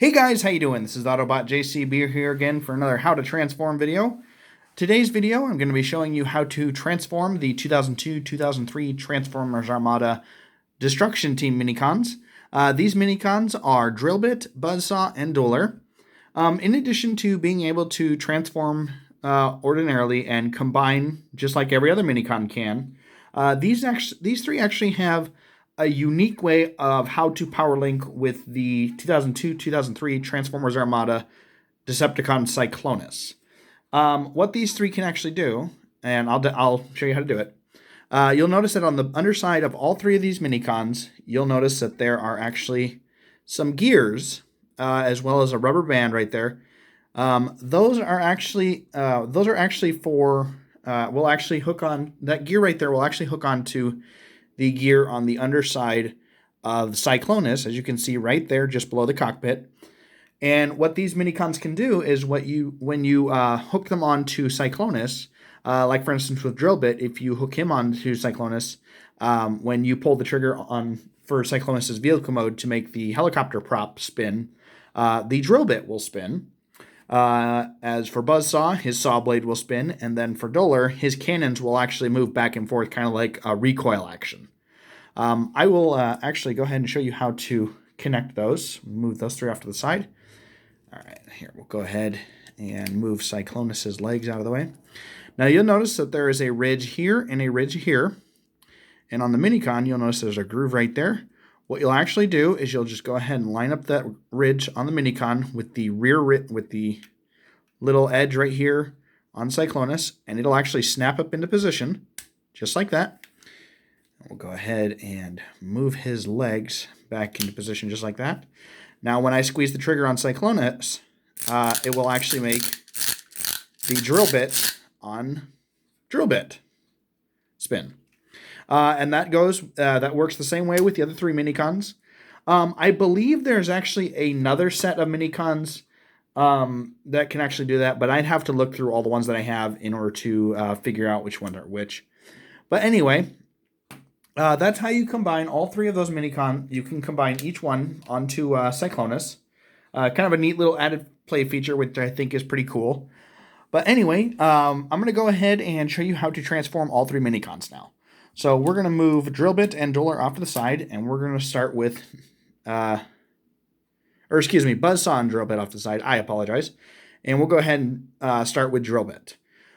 Hey guys, how you doing? This is Autobot JCB here again for another How to Transform video. Today's video, I'm going to be showing you how to transform the 2002-2003 Transformers Armada Destruction Team minicons. These minicons are Drillbit, Buzzsaw, and Dualor. In addition to being able to transform ordinarily and combine just like every other minicon can, these three actually have a unique way of how to power link with the 2002-2003 Transformers Armada Decepticon Cyclonus. What these three can actually do, and I'll show you how to do it. You'll notice that on the underside of all three of these minicons, you'll notice that there are actually some gears, as well as a rubber band right there. Those are actually for will actually hook on that gear right there. Will actually hook on to the gear on the underside of the Cyclonus, as you can see right there, just below the cockpit. And what these minicons can do is when you hook them onto Cyclonus, like for instance with Drillbit, if you hook him onto Cyclonus, when you pull the trigger on for Cyclonus's vehicle mode to make the helicopter prop spin, the Drillbit will spin. As for Buzzsaw, his saw blade will spin, and then for Dualor, his cannons will actually move back and forth, kind of like a recoil action. I will actually go ahead and show you how to connect those. Move those three off to the side. All right, here, we'll go ahead and move Cyclonus's legs out of the way. Now, you'll notice that there is a ridge here and a ridge here. And on the minicon, you'll notice there's a groove right there. What you'll actually do is you'll just go ahead and line up that ridge on the minicon with the with the little edge right here on Cyclonus, and it'll actually snap up into position, just like that. We'll go ahead and move his legs back into position just like that. Now, when I squeeze the trigger on Cyclonus, it will actually make the drill bit on Drillbit spin. And that works the same way with the other three minicons. I believe there's actually another set of minicons that can actually do that, but I'd have to look through all the ones that I have in order to figure out which ones are which. But anyway, that's how you combine all three of those minicons. You can combine each one onto Cyclonus. Kind of a neat little added play feature, which I think is pretty cool. But anyway, I'm going to go ahead and show you how to transform all three minicons now. So we're going to move Drillbit and Dualor off to the side, and we're going to start with, Buzzsaw and Drillbit off to the side. I apologize. And we'll go ahead and start with Drillbit.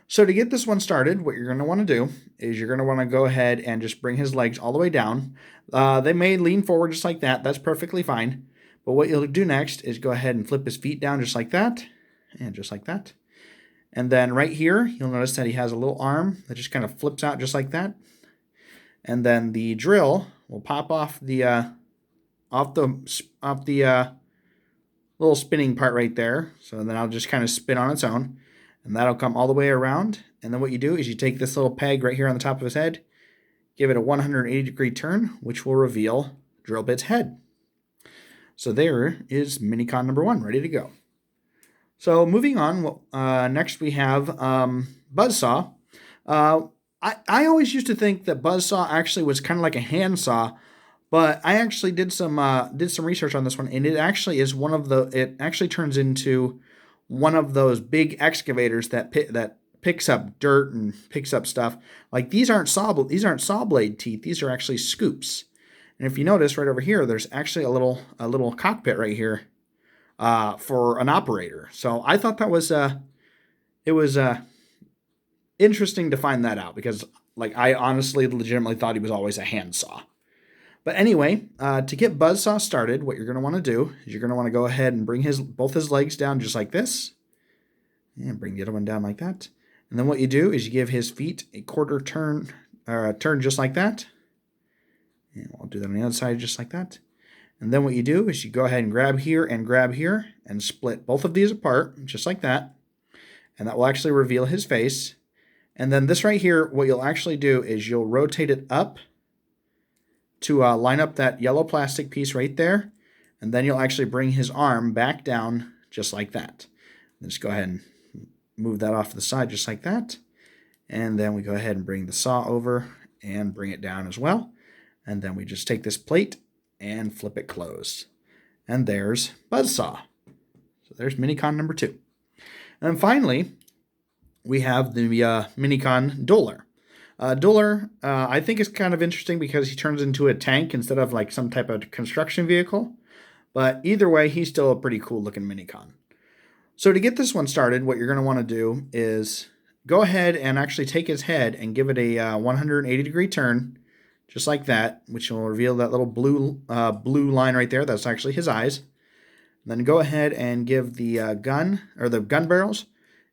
So to get this one started, what you're going to want to do is you're going to want to go ahead and just bring his legs all the way down. They may lean forward just like that. That's perfectly fine. But what you'll do next is go ahead and flip his feet down just like that, and just like that. And then right here, you'll notice that he has a little arm that just kind of flips out just like that. And then the drill will pop off the little spinning part right there. So then I'll just kind of spin on its own, and that'll come all the way around. And then what you do is you take this little peg right here on the top of his head, give it a 180-degree turn, which will reveal Drillbit's head. So there is minicon number 1 ready to go. So moving on, next we have Buzzsaw. I always used to think that Buzzsaw actually was kind of like a handsaw, but I actually did some research on this one, and it actually is it actually turns into one of those big excavators that picks up dirt and picks up stuff. Like these aren't saw blade teeth; these are actually scoops. And if you notice right over here, there's actually a little cockpit right here for an operator. So I thought that was interesting to find that out, because like I honestly legitimately thought he was always a handsaw. But anyway, to get Buzzsaw started, what you're going to want to do is you're going to want to go ahead and bring both his legs down just like this, and bring the other one down like that. And then what you do is you give his feet a quarter turn, or a turn just like that. And I'll do that on the other side just like that. And then what you do is you go ahead and grab here and split both of these apart just like that. And that will actually reveal his face. And then this right here, what you'll actually do is you'll rotate it up to line up that yellow plastic piece right there. And then you'll actually bring his arm back down just like that. And just go ahead and move that off to the side just like that. And then we go ahead and bring the saw over and bring it down as well. And then we just take this plate and flip it closed. And there's Buzzsaw. there's minicon number 2. And then finally, we have the minicon Dualor. Dualor, I think is kind of interesting because he turns into a tank instead of like some type of construction vehicle. But either way, he's still a pretty cool looking minicon. So to get this one started, what you're going to want to do is go ahead and actually take his head and give it a 180-degree turn, just like that, which will reveal that little blue line right there. That's actually his eyes. And then go ahead and give the gun barrels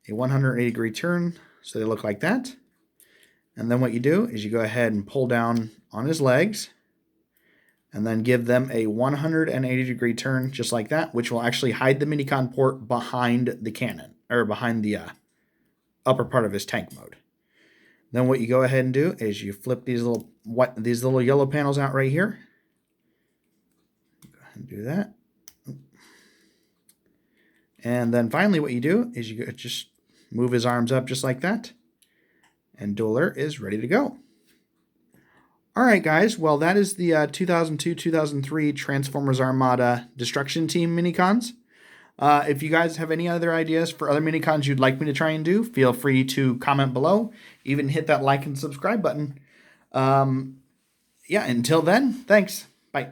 a 180-degree turn so they look like that. And then what you do is you go ahead and pull down on his legs and then give them a 180-degree turn just like that, which will actually hide the minicon port behind the cannon, or behind the upper part of his tank mode. Then what you go ahead and do is you flip these little yellow panels out right here. Go ahead and do that. And then finally what you do is you just move his arms up just like that. And Dualor is ready to go. All right, guys. Well, that is the 2002-2003 Transformers Armada Destruction Team minicons. If you guys have any other ideas for other minicons you'd like me to try and do, feel free to comment below. Even hit that like and subscribe button. Yeah, until then, thanks. Bye.